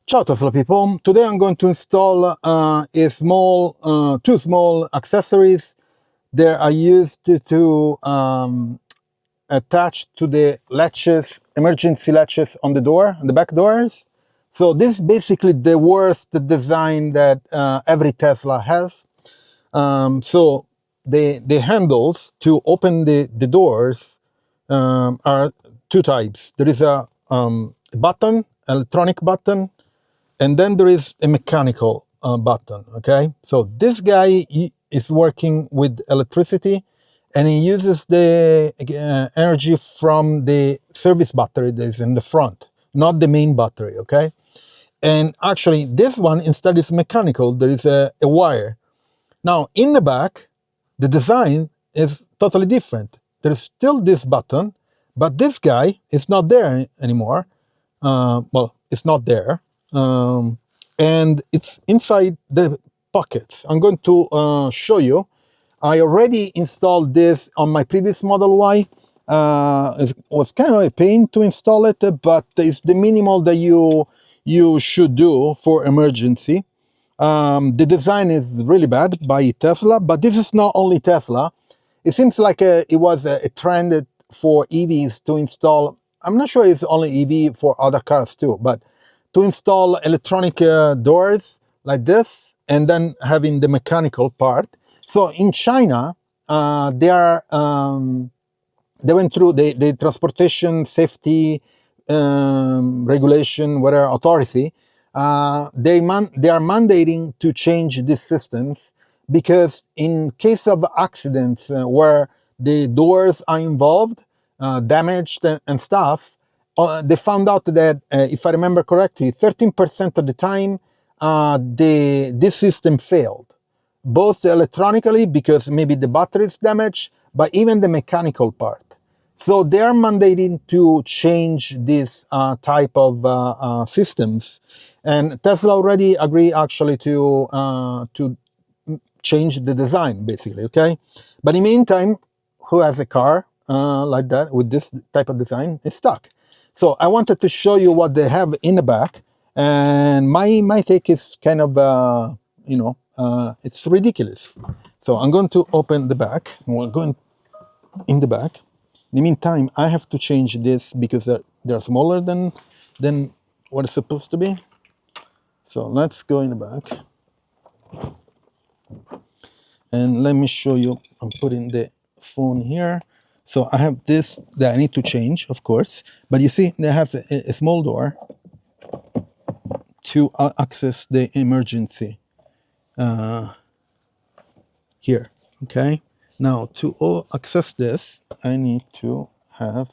Ciao Tesla people, today I'm going to install two small accessories that are used to attach to the latches, emergency latches on the door, the back doors. So this is basically the worst design that every Tesla has. So the handles to open the doors are two types. There is a button, electronic button, and then there is a mechanical button. Okay, so this guy is working with electricity, and he uses the energy from the service battery that is in the front, not the main battery. Okay, and actually this one instead is mechanical. There is a wire. Now in the back, the design is totally different. There's still this button, but this guy is not there anymore. Well, it's not there. And it's inside the pockets. I'm going to show you. I already installed this on my previous Model Y. It was kind of a pain to install it, but it's the minimal that you should do for emergency. The design is really bad by Tesla, but this is not only Tesla. It seems like it was a trend for EVs to install. I'm not sure it's only EV for other cars too, but to install electronic doors like this and then having the mechanical part. So in China, they went through the transportation safety regulation, whatever authority. They are mandating to change these systems because in case of accidents where the doors are involved, damaged and stuff, they found out that, if I remember correctly, 13% of the time this system failed, both electronically because maybe the battery is damaged, but even the mechanical part. So they are mandating to change this type of systems, and Tesla already agreed actually to change the design, basically. Okay, but in the meantime, who has a car like that with this type of design is stuck. So I wanted to show you what they have in the back, and my take is kind of it's ridiculous. So I'm going to open the back. We're going in the back. In the meantime, I have to change this because they're smaller than what it's supposed to be. So let's go in the back. And let me show you. I'm putting the phone here. So I have this that I need to change, of course. But you see, there has a small door to access the emergency here. Okay. Now to access this, I need to have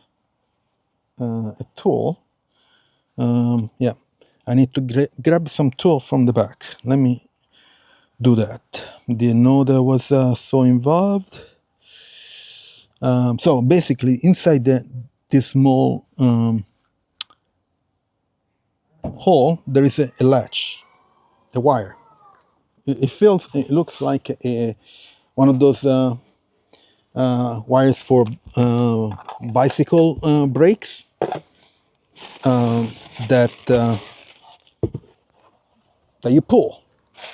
a tool. Yeah, I need to grab some tool from the back. Let me do that. Didn't know there was so involved. So basically, inside this small hole, there is a latch, a wire. It looks like one of those wires for bicycle brakes that you pull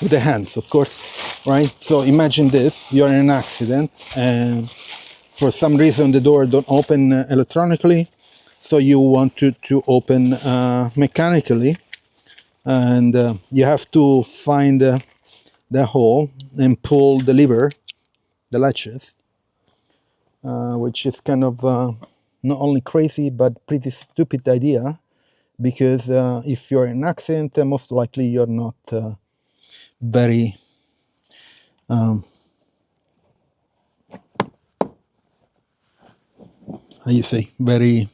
with the hands, of course, right? So imagine this: you're in an accident, and for some reason the door don't open electronically, so you want to open mechanically, and you have to find the hole and pull the lever, the latches, which is kind of not only crazy but pretty stupid idea, because if you're in an accident, most likely you're not very how you say, very,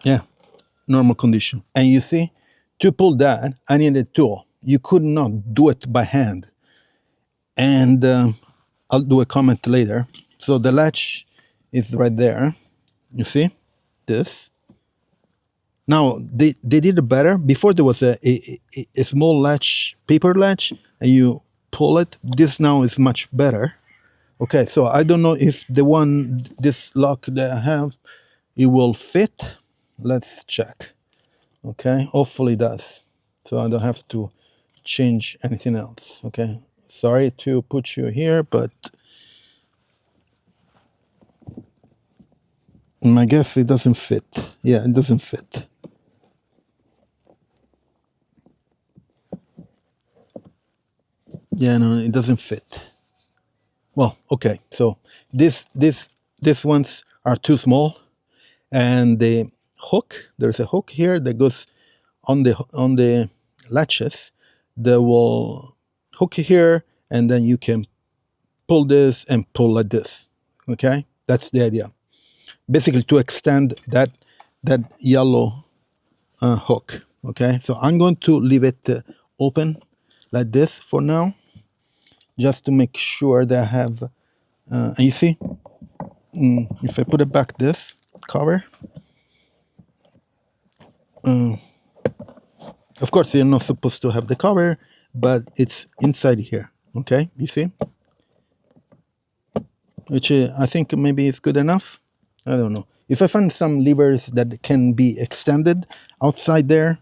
yeah, normal condition. And you see, to pull that, I need a tool. You could not do it by hand. And I'll do a comment later. So the latch is right there. You see this? Now, they did it better. Before there was a small latch, paper latch, and you pull it. This now is much better. Okay, so I don't know if this lock that I have, it will fit. Let's check. Okay, hopefully it does. So I don't have to change anything else. Okay, sorry to put you here, but I guess it doesn't fit. Yeah, it doesn't fit. Yeah, no, it doesn't fit. Well, okay, so these ones are too small, and the hook, there's a hook here that goes on the latches that will hook here, and then you can pull this and pull like this. Okay, that's the idea. Basically, to extend that yellow hook. Okay, so I'm going to leave it open like this for now, just to make sure that I have. And you see, if I put it back, this cover. Of course, you're not supposed to have the cover, but it's inside here. Okay, you see, which I think maybe is good enough. I don't know. If I find some levers that can be extended outside there,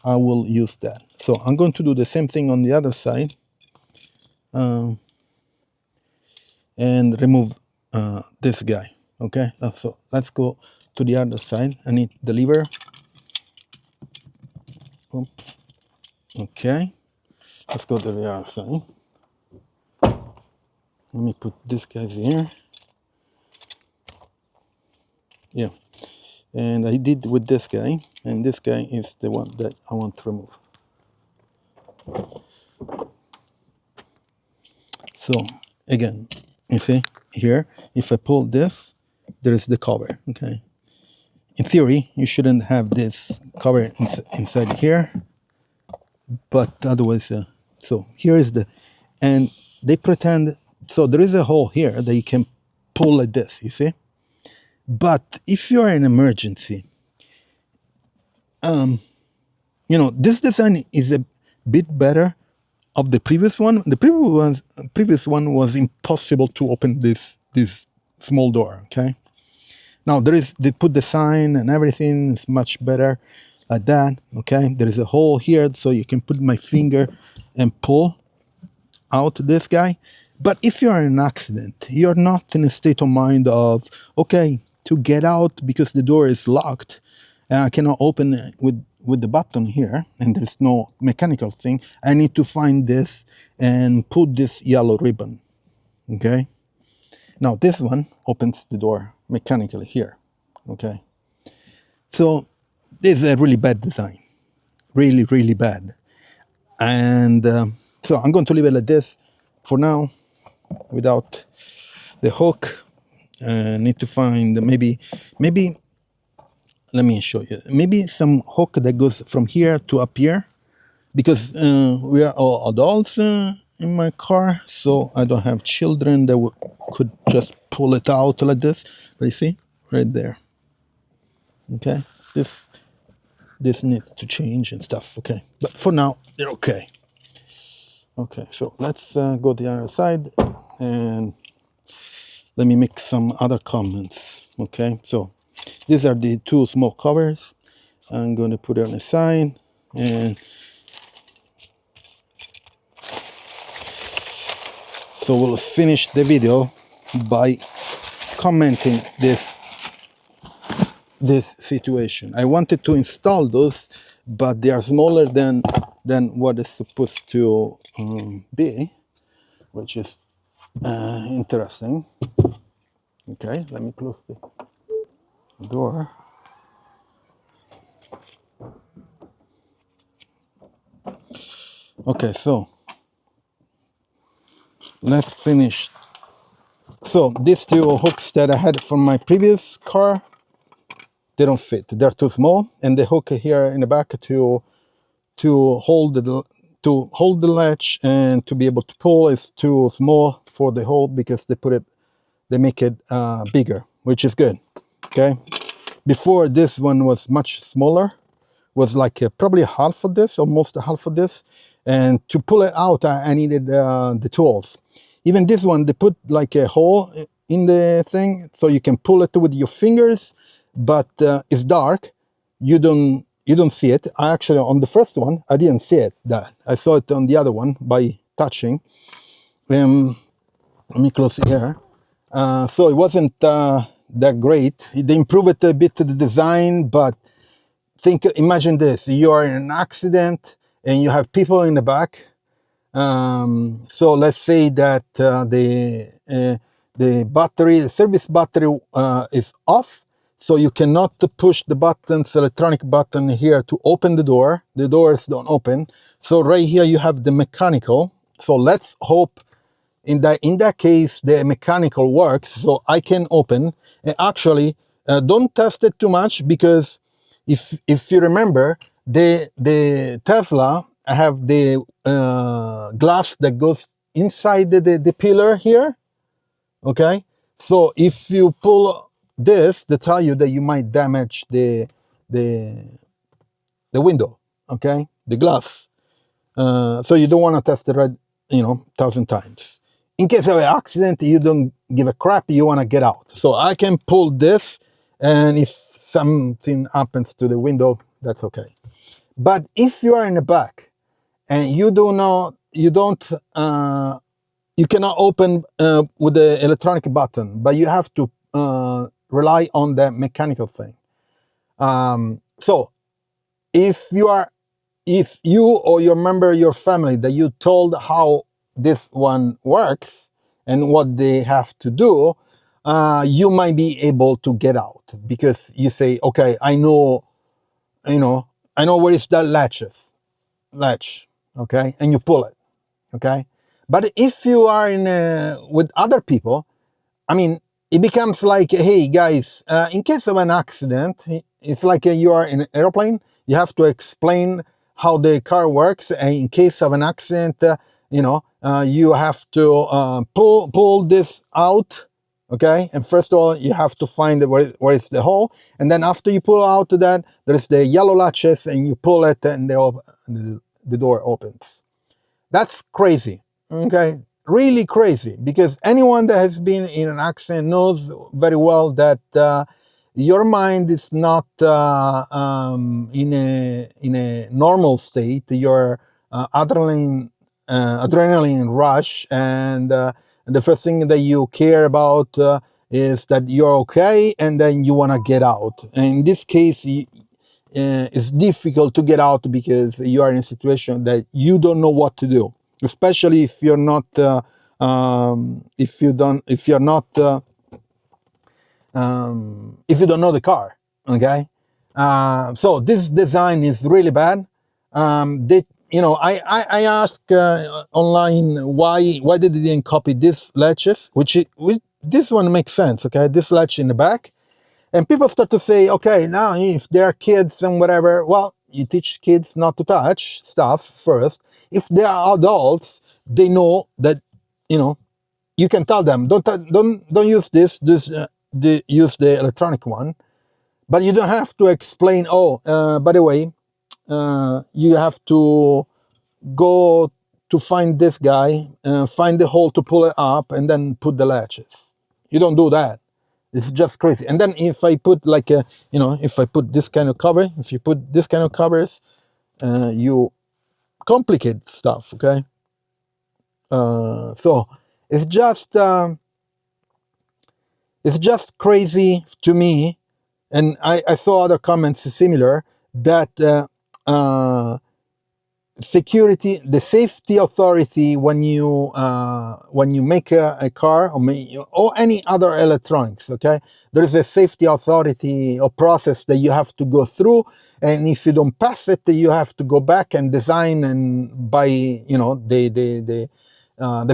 I will use that. So I'm going to do the same thing on the other side, and remove this guy. Okay, so let's go to the other side. I need the lever. Oops. Okay, let's go to the other side. Let me put this guy here. Yeah, and I did with this guy, and this guy is the one that I want to remove. So again, you see here, if I pull this, there is the cover. Okay, in theory, you shouldn't have this cover inside here, but otherwise, so here is the, and they pretend, so there is a hole here that you can pull like this, you see? But if you're in emergency, you know, this design is a bit better of the previous one. The previous one was impossible to open this small door, okay? Now they put the sign and everything is much better like that, okay? There is a hole here, so you can put my finger and pull out this guy. But if you're in an accident, you're not in a state of mind of, okay, to get out because the door is locked and I cannot open it with the button here and there's no mechanical thing. I need to find this and put this yellow ribbon, okay? Now this one opens the door mechanically here, okay? So this is a really bad design, really, really bad. And so I'm going to leave it like this for now, without the hook. Need to find maybe, let me show you, maybe some hook that goes from here to up here, because we are all adults in my car, so I don't have children that could just pull it out like this. But you see, right there. Okay, this needs to change and stuff. Okay, but for now they're okay. Okay, so let's go to the other side and let me make some other comments. Okay, so these are the two small covers. I'm going to put it on the side, and so we'll finish the video by commenting this situation. I wanted to install those, but they are smaller than what is supposed to be, which is interesting. Okay, let me close the door. Okay, so let's finish. So these two hooks that I had from my previous car, they don't fit. They're too small, and the hook here in the back to hold the latch and to be able to pull is too small for the hole, because they make it bigger, which is good. Okay, before this one was much smaller, was like probably half of this, almost half of this, and to pull it out I needed the tools. Even this one, they put like a hole in the thing so you can pull it with your fingers, but it's dark, you don't see it. I actually, on the first one, I didn't see it. That I saw it on the other one by touching. Let me close it here. So it wasn't that great. They improved a bit to the design, but imagine this: you are in an accident and you have people in the back. So let's say that the battery, the service battery, is off. So you cannot push the buttons, electronic button here to open the door. The doors don't open. So right here you have the mechanical. So let's hope in that case the mechanical works, so I can open. And actually, don't test it too much, because if you remember, the Tesla have the glass that goes inside the pillar here. Okay, so if you pull this, they tell you that you might damage the the window. Okay, the glass. So you don't want to test it right, 1,000 times. In case of an accident, you don't give a crap, you want to get out. So I can pull this, and if something happens to the window, that's okay. But if you are in the back and you cannot open with the electronic button, but you have to rely on the mechanical thing. So if you or your member of your family that you told how this one works and what they have to do, you might be able to get out, because you say, okay, I know where is that latch, okay, and you pull it, okay. But if you are with other people, I mean, it becomes like, hey guys, in case of an accident, it's like you are in an airplane. You have to explain how the car works, and in case of an accident, you have to pull this out, okay. And first of all, you have to find where is the hole, and then after you pull out that, there's the yellow latches, and you pull it, and the door opens. That's crazy, okay? Really crazy, because anyone that has been in an accident knows very well that your mind is not in a normal state. Your adrenaline rush, and the first thing that you care about is that you're okay, and then you want to get out. And in this case, it's difficult to get out, because you are in a situation that you don't know what to do, especially if you're not if you don't know the car. Okay, so this design is really bad. I asked online why they didn't copy this latches, which this one makes sense. Okay, this latch in the back. And people start to say, okay, now if there are kids and whatever, well, you teach kids not to touch stuff first. If they are adults, they know that, you can tell them, don't use this, use the electronic one. But you don't have to explain, by the way, you have to go to find this guy, find the hole to pull it up, and then put the latches. You don't do that. It's just crazy. And then if I put if I put this kind of cover, if you put this kind of covers, you complicate stuff, okay? So it's just crazy to me. And I saw other comments similar, that the safety authority, when you make a car, or any other electronics, okay, there is a safety authority or process that you have to go through, and if you don't pass it, you have to go back and design, and by the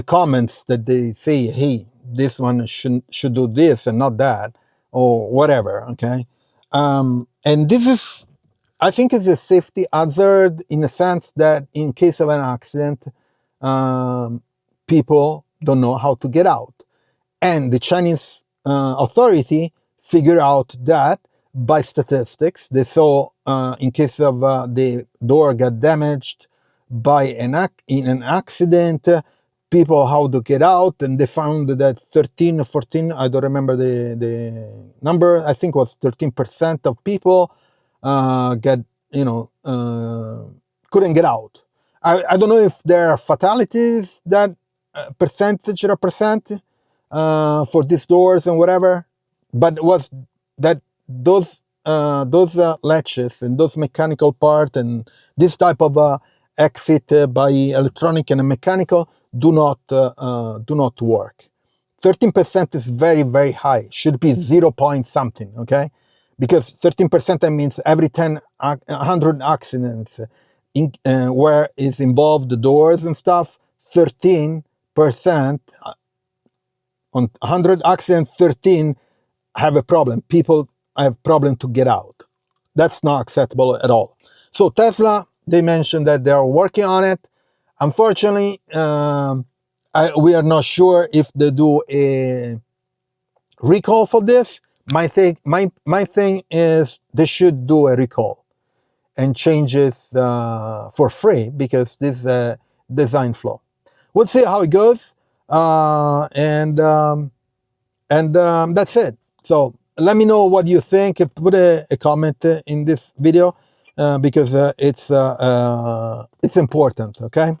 comments that they say, hey, this one should do this and not that, or whatever, okay. And this is, I think, it's a safety hazard, in the sense that in case of an accident, people don't know how to get out. And the Chinese authority figured out that by statistics. They saw, in case of the door got damaged in an accident, people how to get out, and they found that 13 or 14, I don't remember the number, I think it was 13% of people get, couldn't get out. I don't know if there are fatalities that percentage represent for these doors and whatever, but it was that those latches and those mechanical part and this type of exit by electronic and mechanical do not work. 13% is very, very high. Should be 0 point something, okay? Because 13% that means every 100 accidents where is involved the doors and stuff, 13% on 100 accidents, 13 have a problem. People have problem to get out. That's not acceptable at all. So Tesla, they mentioned that they are working on it. Unfortunately, we are not sure if they do a recall for this. My thing is they should do a recall and change it for free, because this is a design flaw. We'll see how it goes, and that's it. So let me know what you think. Put a comment in this video, because it's important. Okay.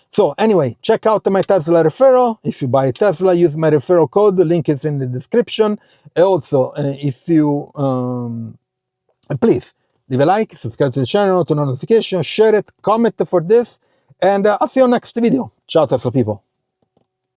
So anyway, check out my Tesla referral. If you buy a Tesla, use my referral code. The link is in the description. Also, if you please leave a like, subscribe to the channel, turn on notifications, share it, comment for this, and I'll see you next video. Ciao Tesla people.